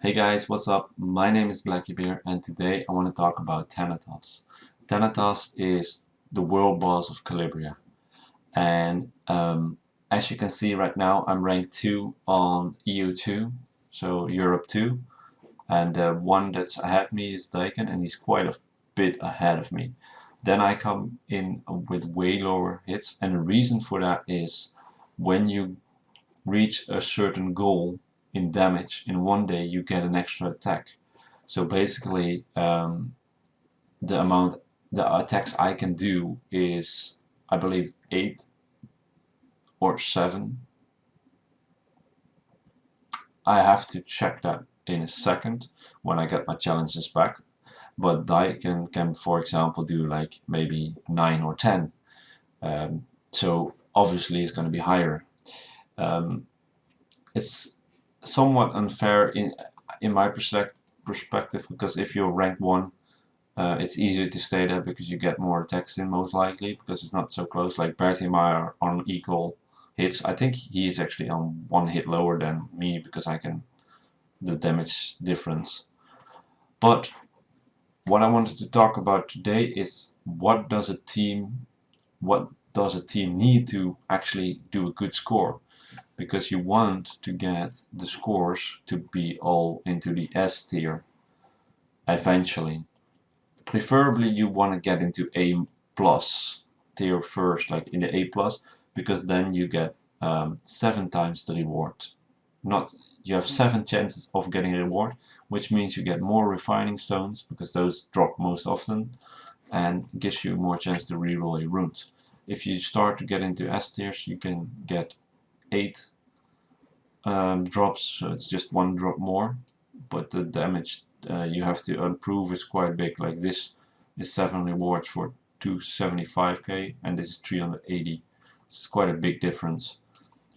Hey guys, what's up? My name is Blackybear and today I want to talk about Thanatos. Thanatos is the world boss of Calibria, and as you can see right now I'm ranked 2 on EU2, so Europe 2, and the one that's ahead of me is Daikon and he's quite a bit ahead of me. Then I come in with way lower hits, and the reason for that is when you reach a certain goal in damage in one day you get an extra attack. So basically the attacks I can do is, I believe, 8 or 7. I have to check that in a second when I get my challenges back, but Daiken can for example do like maybe 9 or 10, so obviously it's going to be higher. It's somewhat unfair in my perspective, because if you're rank 1, it's easier to stay there because you get more attacks in, most likely, because it's not so close. Like Bertie and I are on equal hits. I think he is actually on 1 hit lower than me because I can the damage difference. But what I wanted to talk about today is what does a team need to actually do a good score, because you want to get the scores to be all into the S tier eventually. Preferably you want to get into A plus tier first, like in the A plus, because then you get 7 times the reward. You have 7 chances of getting a reward, which means you get more refining stones because those drop most often, and gives you more chance to reroll your runes. If you start to get into S tiers, you can get 8 drops, so it's just 1 drop more, but the damage you have to improve is quite big. Like this is 7 rewards for 275k and this is 380. It's quite a big difference.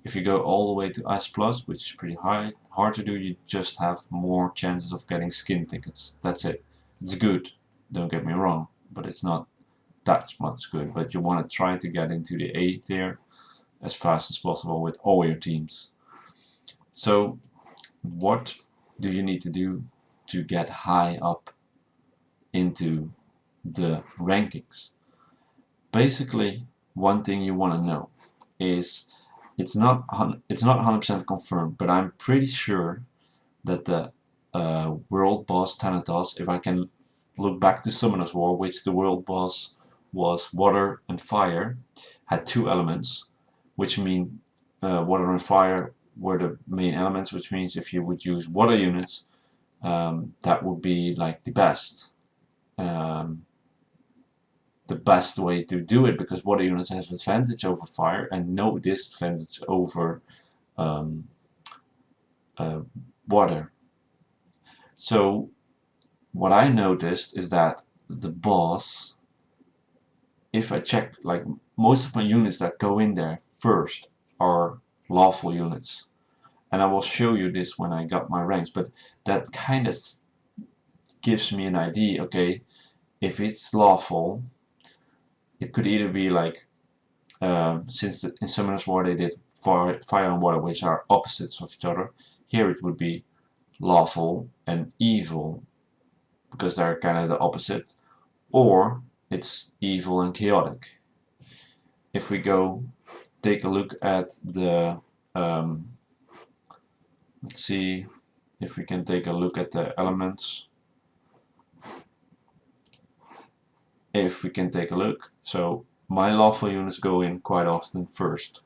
If you go all the way to S plus, which is pretty hard to do, you just have more chances of getting skin tickets. That's it. It's good, don't get me wrong, but it's not that much good. But you want to try to get into the A tier as fast as possible with all your teams. So what do you need to do to get high up into the rankings? Basically, one thing you want to know is it's not 100% confirmed, but I'm pretty sure that the world boss Thanatos, if I can look back to Summoner's War, which the world boss was water and fire, had 2 elements, which mean water and fire were the main elements, which means if you would use water units, that would be like the best way to do it, because water units have advantage over fire and no disadvantage over water. So what I noticed is that the boss, if I check, like most of my units that go in there first are lawful units, and I will show you this when I got my ranks, but that kind of gives me an idea. Okay, if it's lawful, it could either be like, since in Summoner's War they did fire and water, which are opposites of each other, here it would be lawful and evil, because they're kind of the opposite, or it's evil and chaotic. If we go take a look at the let's see if we can take a look at the elements. If we can take a look, so my lawful units go in quite often first.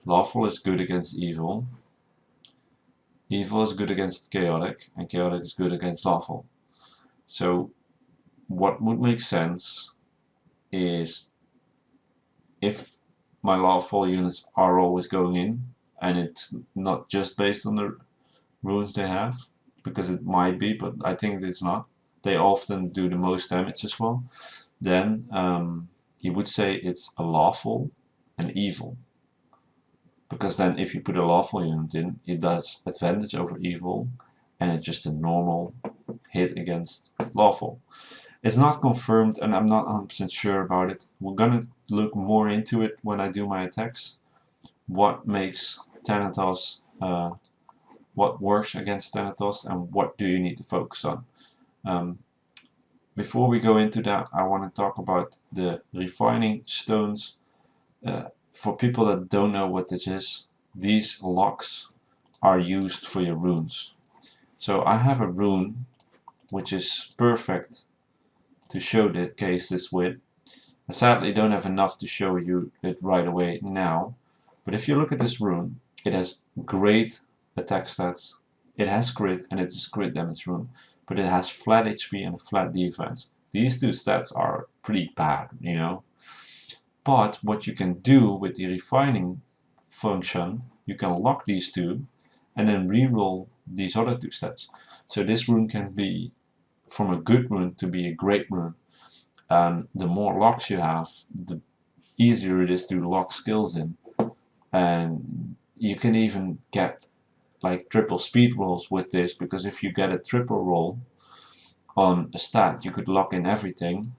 Lawful is good against evil, evil is good against chaotic, and chaotic is good against lawful. So what would make sense is if my lawful units are always going in, and it's not just based on the runes they have, because it might be, but I think it's not. They often do the most damage as well. Then you would say it's a lawful and evil, because then if you put a lawful unit in, it does advantage over evil, and it's just a normal hit against lawful. It's not confirmed, and I'm not 100% sure about it. We're gonna look more into it when I do my attacks. What makes Thanatos what works against Thanatos and what do you need to focus on. Before we go into that, I want to talk about the refining stones. For people that don't know what this is, these locks are used for your runes. So I have a rune which is perfect to show the case this with. I sadly don't have enough to show you it right away now, but if you look at this rune, it has great attack stats, it has crit, and it is crit damage rune, but it has flat HP and flat defense. These two stats are pretty bad, you know. But what you can do with the refining function, you can lock these two and then reroll these other two stats. So this rune can be from a good rune to be a great rune. The more locks you have, the easier it is to lock skills in. And you can even get like triple speed rolls with this, because if you get a triple roll on a stat, you could lock in everything.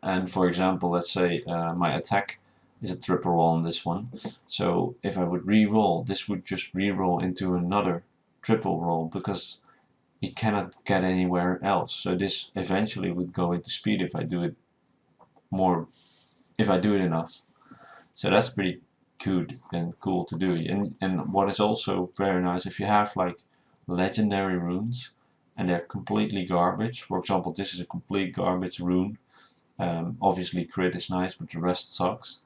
And for example, let's say my attack is a triple roll on this one. So if I would re-roll, this would just re-roll into another triple roll, because it cannot get anywhere else. So this eventually would go into speed if I do it enough. So that's pretty good and cool to do. And what is also very nice, if you have like legendary runes and they're completely garbage, for example this is a complete garbage rune, obviously crit is nice but the rest sucks,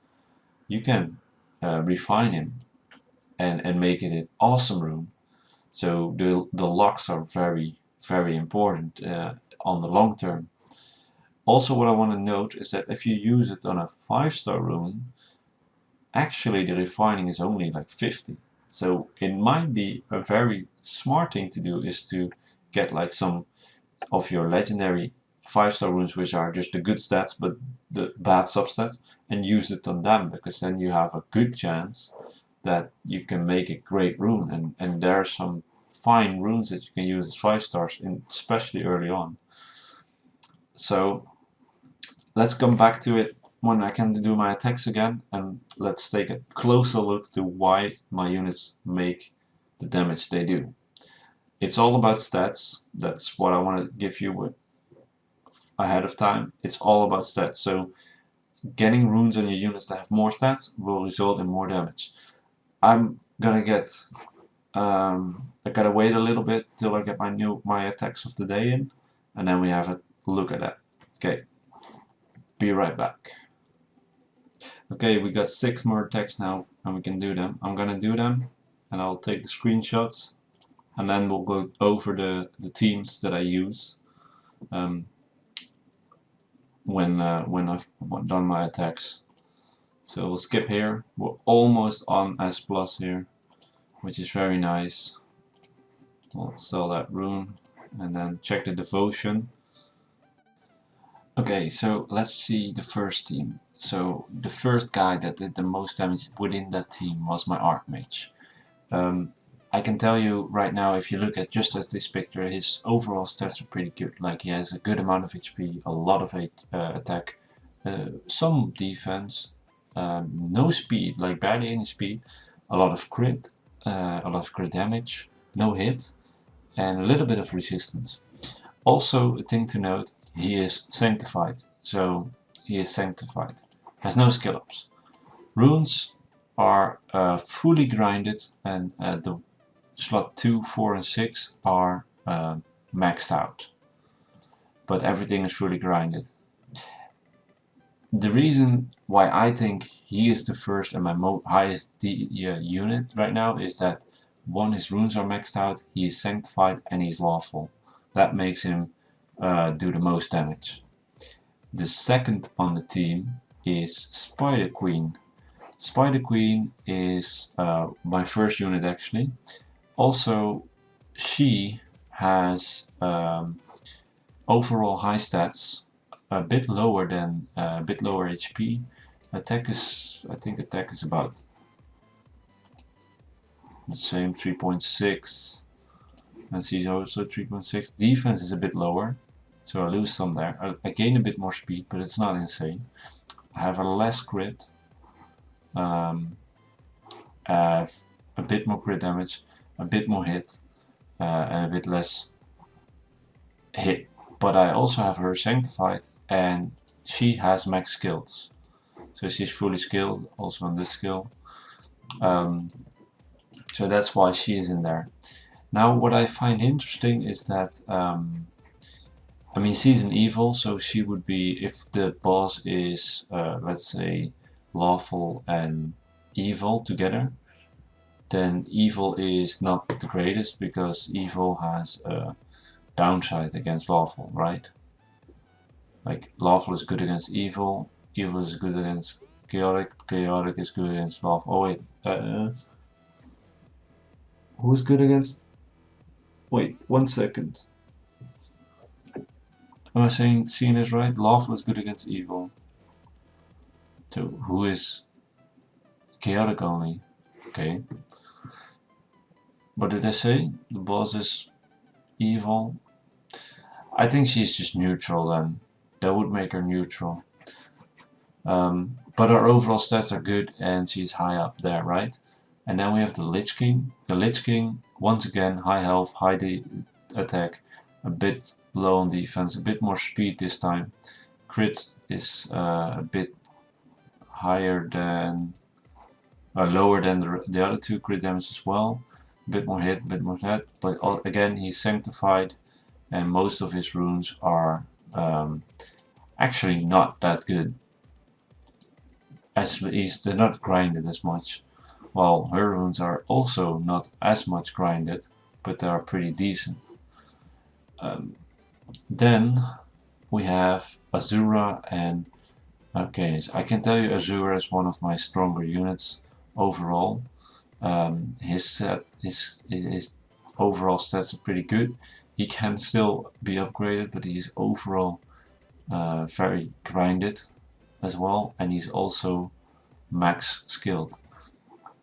you can refine him and make it an awesome rune. So the locks are very, very important on the long term. Also what I want to note is that if you use it on a 5-star rune, actually the refining is only like 50. So it might be a very smart thing to do is to get like some of your legendary 5-star runes, which are just the good stats but the bad substats, and use it on them, because then you have a good chance that you can make a great rune. And there are some fine runes that you can use as 5 stars, especially early on. So let's come back to it when I can do my attacks again, and let's take a closer look to why my units make the damage they do. It's all about stats. That's what I want to give you ahead of time. It's all about stats. So getting runes on your units that have more stats will result in more damage. I'm gonna get I gotta wait a little bit till I get my attacks of the day in, and then we have a look at that. Okay, be right back. Okay, we got 6 more attacks now and we can do them. I'm gonna do them and I'll take the screenshots, and then we'll go over the teams that I use when I've done my attacks. So we'll skip here. We're almost on S plus here, which is very nice. We'll sell that rune and then check the devotion. Okay, so let's see the first team. So the first guy that did the most damage within that team was my Archmage. I can tell you right now, if you look at just as this picture, his overall stats are pretty good. Like he has a good amount of HP, a lot of attack, some defense, no speed, like barely any speed, a lot of crit damage, no hit, and a little bit of resistance. Also, a thing to note, he is sanctified. So he is sanctified. Has no skill ups. Runes are fully grinded, and the slot 2, 4 and 6 are maxed out. But everything is fully grinded. The reason why I think he is the first and my highest unit right now is that one, his runes are maxed out, he is sanctified, and he's lawful. That makes him do the most damage. The second on the team is Spider Queen. Spider Queen is my first unit actually. Also, she has overall high stats, a bit lower HP. Attack is, I think attack is about the same, 3.6, and she's also 3.6. Defense is a bit lower, so I lose some there. I gain a bit more speed, but it's not insane. I have a less crit, I have a bit more crit damage, a bit more hit and a bit less hit. But I also have her sanctified, and she has max skills, so she's fully skilled also on this skill. So that's why she is in there. Now what I find interesting is that I mean, she's an evil, so she would be, if the boss is let's say lawful and evil together, then evil is not the greatest, because evil has a downside against lawful, right? Like lawful is good against evil, evil is good against chaotic, chaotic is good against lawful. Oh wait, who's good against? Wait, 1 second. Am I seeing this right? Lawful is good against evil. So who is chaotic only? Okay. What did I say? The boss is evil. I think she's just neutral then. That would make her neutral. But her overall stats are good and she's high up there, right? And then we have the Lich King. The Lich King, once again, high health, high attack, a bit low on defense, a bit more speed this time. Crit is a bit higher than, lower than the other two. Crit damage as well. A bit more hit, a bit more hit. But again, he's sanctified, and most of his runes are actually not that good. They're not grinded as much. While her runes are also not as much grinded, but they are pretty decent. Then we have Azura and Arcanist. I can tell you Azura is one of my stronger units overall. His overall stats are pretty good. He can still be upgraded, but he's overall very grinded as well, and he's also max skilled.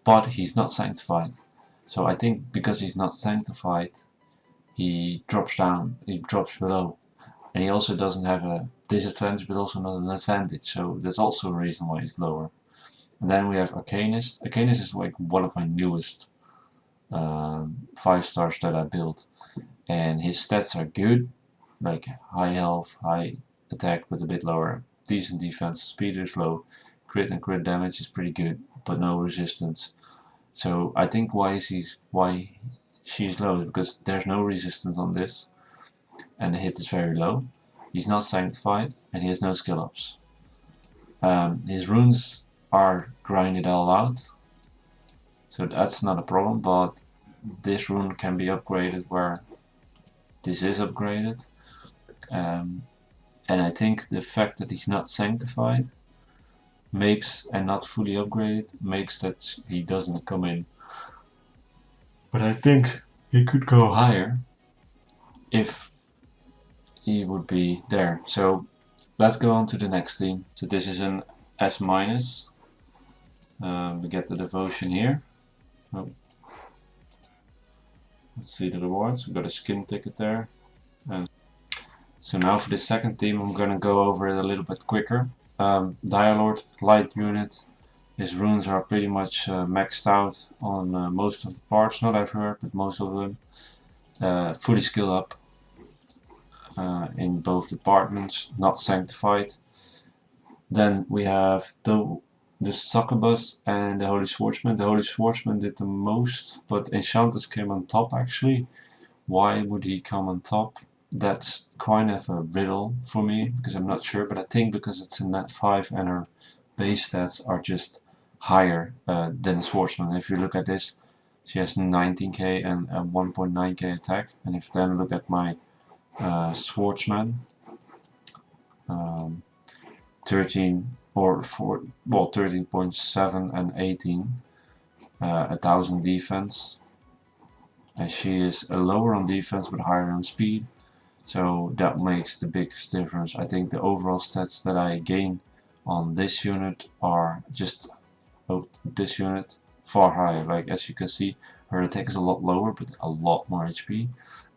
But he's not sanctified. So I think because he's not sanctified, he drops down, he drops below. And he also doesn't have a disadvantage, but also not an advantage. So that's also a reason why he's lower. And then we have Arcanist. Arcanist is like one of my newest 5 stars that I built. And his stats are good, like high health, high attack, but a bit lower. Decent defense, speed is low. Crit and crit damage is pretty good, but no resistance. So I think why she's low is because there's no resistance on this, and the hit is very low. He's not sanctified, and he has no skill ups. His runes are grinded all out, so that's not a problem. But this rune can be upgraded where this is upgraded, and I think the fact that he's not sanctified makes, and not fully upgraded, makes that he doesn't come in. But I think he could go higher if he would be there. So let's go on to the next theme. So this is an S-. We get the devotion here. Oh. Let's see the rewards. We got a skin ticket there. And so now for the second theme, I'm gonna go over it a little bit quicker. Dialord, light unit. His runes are pretty much maxed out on most of the parts, not I've heard, but most of them. Fully skill up in both departments, not sanctified. Then we have the Succubus and the Holy Swordsman. The Holy Swordsman did the most, but Enchantress came on top actually. Why would he come on top? That's kind of a riddle for me, because I'm not sure, but I think because it's a net 5 and her base stats are just higher than the Swordsman. If you look at this, she has 19k and 1.9k attack, and if you then look at my Swordsman, 13 or 4, well 13.7 and 18, 1000 defense, and she is lower on defense but higher on speed. So that makes the biggest difference. I think the overall stats that I gain on this unit are just this unit far higher. Like as you can see, her attack is a lot lower but a lot more HP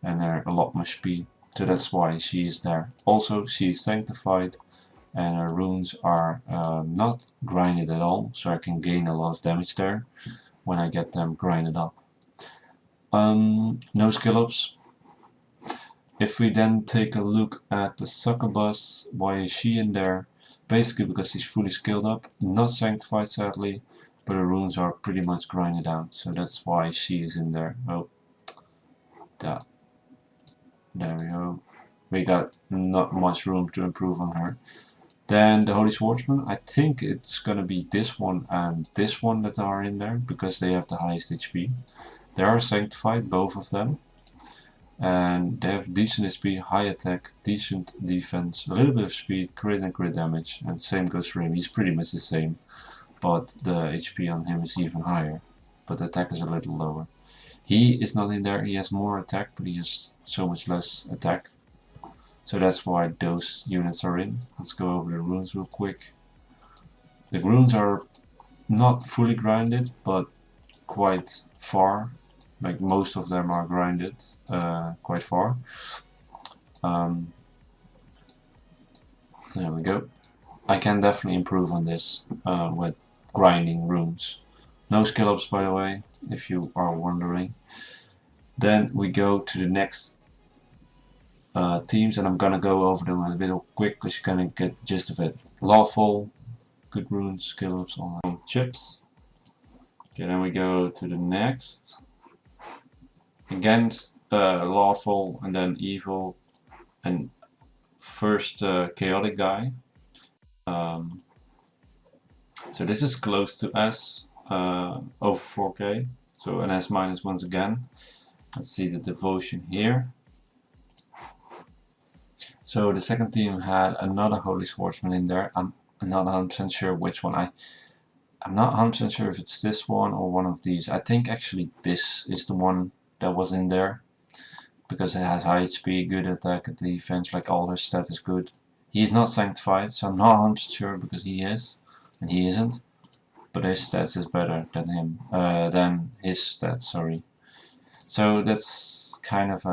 and a lot more speed. So that's why she is there. Also, she is sanctified and her runes are not grinded at all, so I can gain a lot of damage there when I get them grinded up. No skill ups. If we then take a look at the succubus, why is she in there? Basically because she's fully skilled up, not sanctified sadly, but the runes are pretty much grinded out, so that's why she is in there. Oh, there we go. We got not much room to improve on her. Then the Holy Swordsman, I think it's gonna be this one and this one that are in there, because they have the highest HP. They are sanctified, both of them. And they have decent HP, high attack, decent defense, a little bit of speed, crit and crit damage, and same goes for him. He's pretty much the same, but the HP on him is even higher, but the attack is a little lower. He is not in there, he has more attack, but he has so much less attack. So that's why those units are in. Let's go over the runes real quick. The runes are not fully grinded, but quite far. Like most of them are grinded quite far. There we go. I can definitely improve on this with grinding runes. No skill ups, by the way, if you are wondering. Then we go to the next teams, and I'm gonna go over them a bit quick because you're gonna get the gist of it. Lawful, good runes, skill ups, online chips. Okay, then we go to the next. Against lawful, and then evil, and first chaotic guy. So this is close to S, over 4k, so an S minus once again. Let's see the devotion here. So the second team had another Holy Swordsman in there. I'm not 100% sure which one. I'm not 100% sure if it's this one or one of these. I think actually this is the one that was in there, because it has high HP, good attack and defense, like all their stats is good. He is not sanctified, so I'm not 100% sure because he is, and he isn't. But his stats is better than him, than his stats, sorry. So that's kind of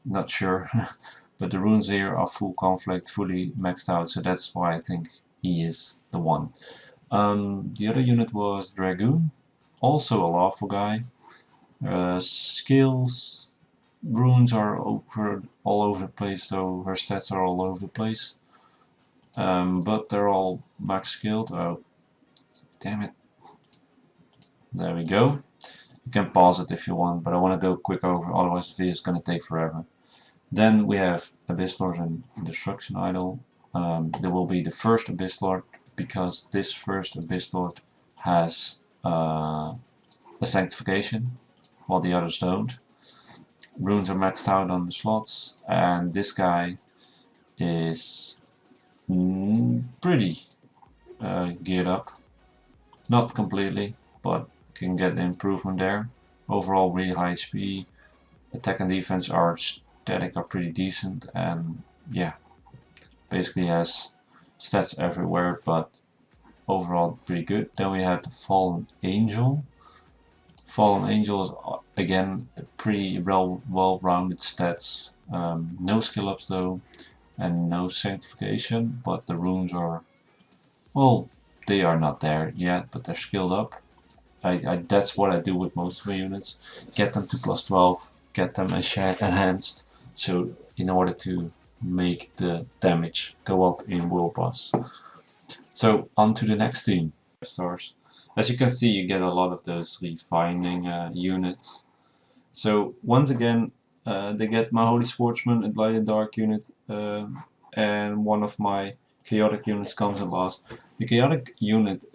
not sure. But the runes here are full conflict, fully maxed out, so that's why I think he is the one. The other unit was Dragoon, also a lawful guy. Skills, runes are all over the place, so her stats are all over the place. But they're all max skilled. Oh, damn it. There we go. You can pause it if you want, but I want to go quick over, otherwise the video is going to take forever. Then we have Abyss Lord and Destruction Idol. There will be the first Abyss Lord, because this first Abyss Lord has a sanctification, while the others don't. Runes are maxed out on the slots, and this guy is pretty geared up. Not completely, but can get the improvement there. Overall really high HP, attack and defense are static, are pretty decent, and yeah, basically has stats everywhere, but overall pretty good. Then we have the Fallen Angel. Fallen Angel is again pretty well-rounded stats. No skill ups though, and no sanctification, but the runes are, well, they are not there yet, but they're skilled up. That's what I do with most of my units. Get them to +12, get them enhanced, so in order to make the damage go up in World Boss. So on to the next team. Stars. As you can see, you get a lot of those refining units. So once again, they get my Holy Swordsman and Light and Dark unit, and one of my chaotic units comes in last. The chaotic unit,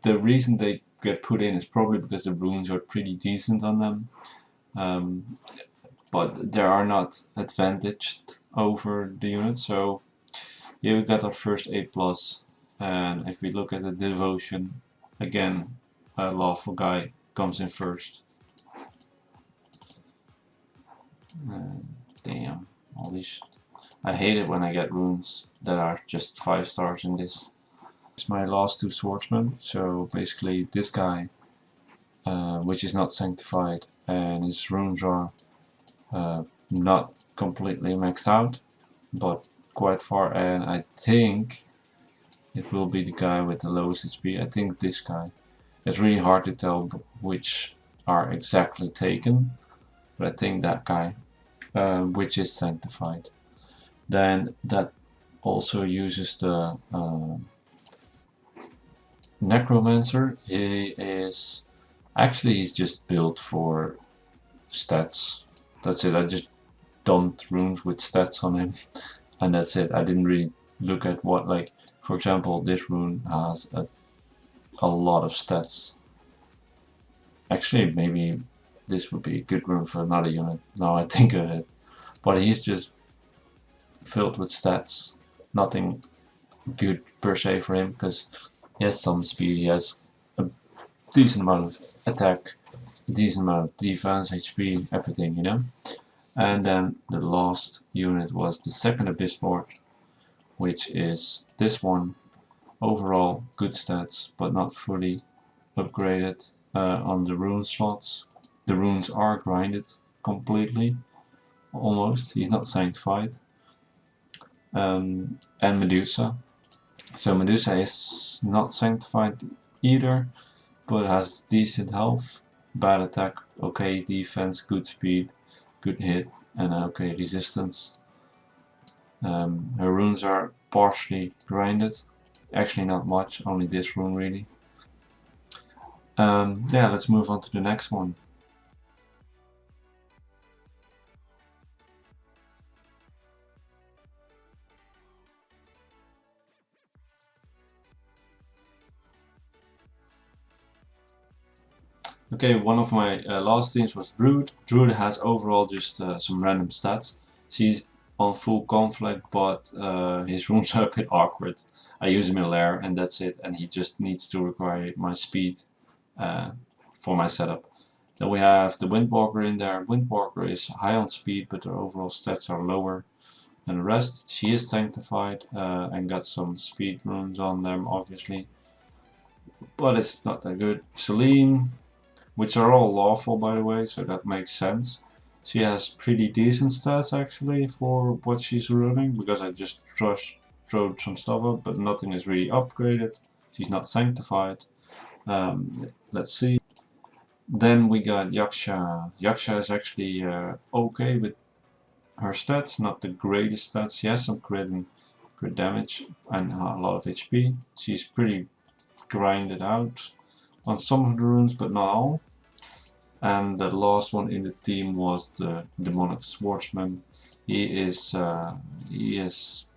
the reason they get put in is probably because the runes are pretty decent on them, but they are not advantaged over the unit. So here we got our first A+, and if we look at the devotion, again, a lawful guy comes in first. Damn, all these. I hate it when I get runes that are just 5 stars in this. It's my last 2 swordsmen, so basically this guy, which is not sanctified, and his runes are not completely maxed out, but quite far, and I think it will be the guy with the lowest HP. I think this guy. It's really hard to tell which are exactly taken, but I think that guy, which is sanctified. Then that also uses the necromancer. He's just built for stats. That's it. I just dumped runes with stats on him, and that's it. I didn't really look at what, like, for example, this rune has a lot of stats. Actually, maybe this would be a good rune for another unit, now I think of it. But he's just filled with stats. Nothing good per se for him, because he has some speed, he has a decent amount of attack, a decent amount of defense, HP, everything, you know? And then the last unit was the second Abyss Lord, which is this one. Overall good stats, but not fully upgraded on the rune slots. The runes are grinded completely, almost. He's not sanctified. And Medusa. So Medusa is not sanctified either, but has decent health, bad attack, okay defense, good speed, good hit, and okay resistance. Her runes are partially grinded. Actually not much, only this rune really. Yeah, let's move on to the next one. Okay, one of my last teams was Druid. Druid has overall just some random stats. She's on full conflict, but his runes are a bit awkward. I use him in lair and that's it, and he just needs to require my speed for my setup. Then we have the Windwalker in there. Windwalker is high on speed, but her overall stats are lower than the rest. She is sanctified and got some speed runes on them, obviously, but it's not that good. Celine, which are all lawful by the way, so that makes sense. She has pretty decent stats actually for what she's running, because I just throw some stuff up, but nothing is really upgraded. She's not sanctified. Let's see. Then we got Yaksha. Yaksha is actually okay with her stats, not the greatest stats. She has some crit damage and a lot of HP. She's pretty grinded out on some of the runes, but not all. And the last one in the team was the Demonic Swordsman. He is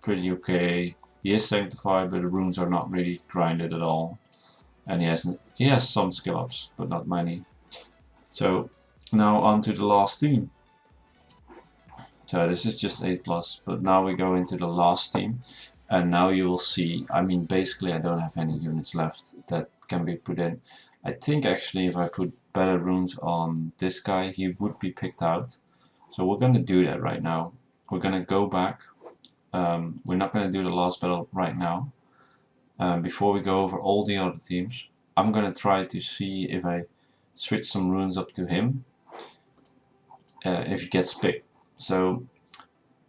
pretty okay. He is sanctified, but the runes are not really grinded at all. And he has some skill ups, but not many. So now on to the last team. So this is just 8+, but now we go into the last team. And now you will see, I mean basically I don't have any units left that can be put in. I think actually if I put better runes on this guy, he would be picked out. So we're going to do that right now. We're going to go back. We're not going to do the last battle right now. Before we go over all the other teams, I'm going to try to see if I switch some runes up to him. If he gets picked. So,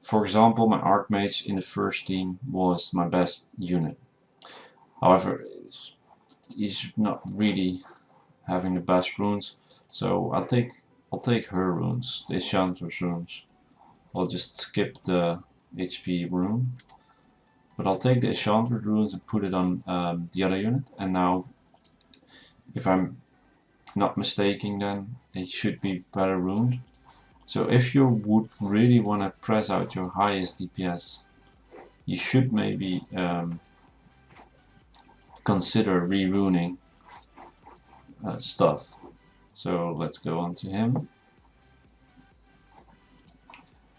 for example, my Archmage in the first team was my best unit. However, he's not really having the best runes, so I'll take her runes, the Enchantress runes. I'll just skip the HP rune, but I'll take the Enchantress runes and put it on the other unit. And now, if I'm not mistaken, then it should be better runed. So if you would really want to press out your highest DPS, you should maybe consider re-runing stuff. So let's go on to him.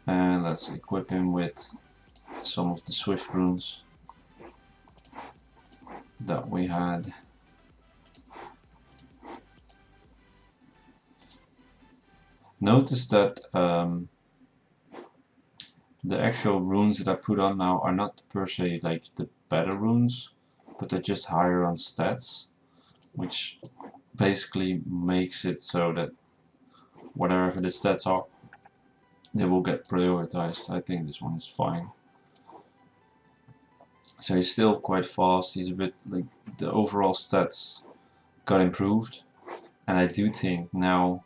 And let's equip him with some of the Swift runes that we had. Notice that the actual runes that I put on now are not per se like the better runes, but they're just higher on stats, which basically makes it so that whatever the stats are, they will get prioritized. I think this one is fine. So he's still quite fast, he's a bit like the overall stats got improved, and I do think now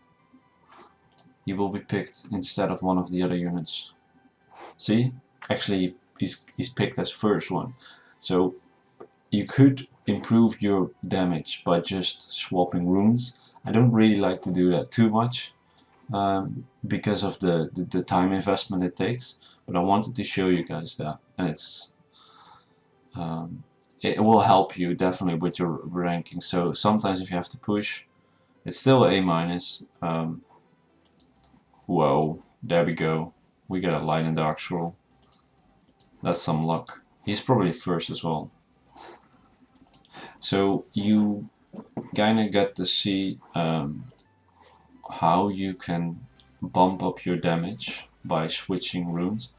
he will be picked instead of one of the other units. See? Actually, he's picked as first one. So you could improve your damage by just swapping runes. I don't really like to do that too much because of the time investment it takes, but I wanted to show you guys that, and it will help you definitely with your ranking. So sometimes if you have to push, it's still A minus. Whoa, there we go. We get a light and dark scroll. That's some luck. He's probably first as well. So you kinda get to see how you can bump up your damage by switching runes.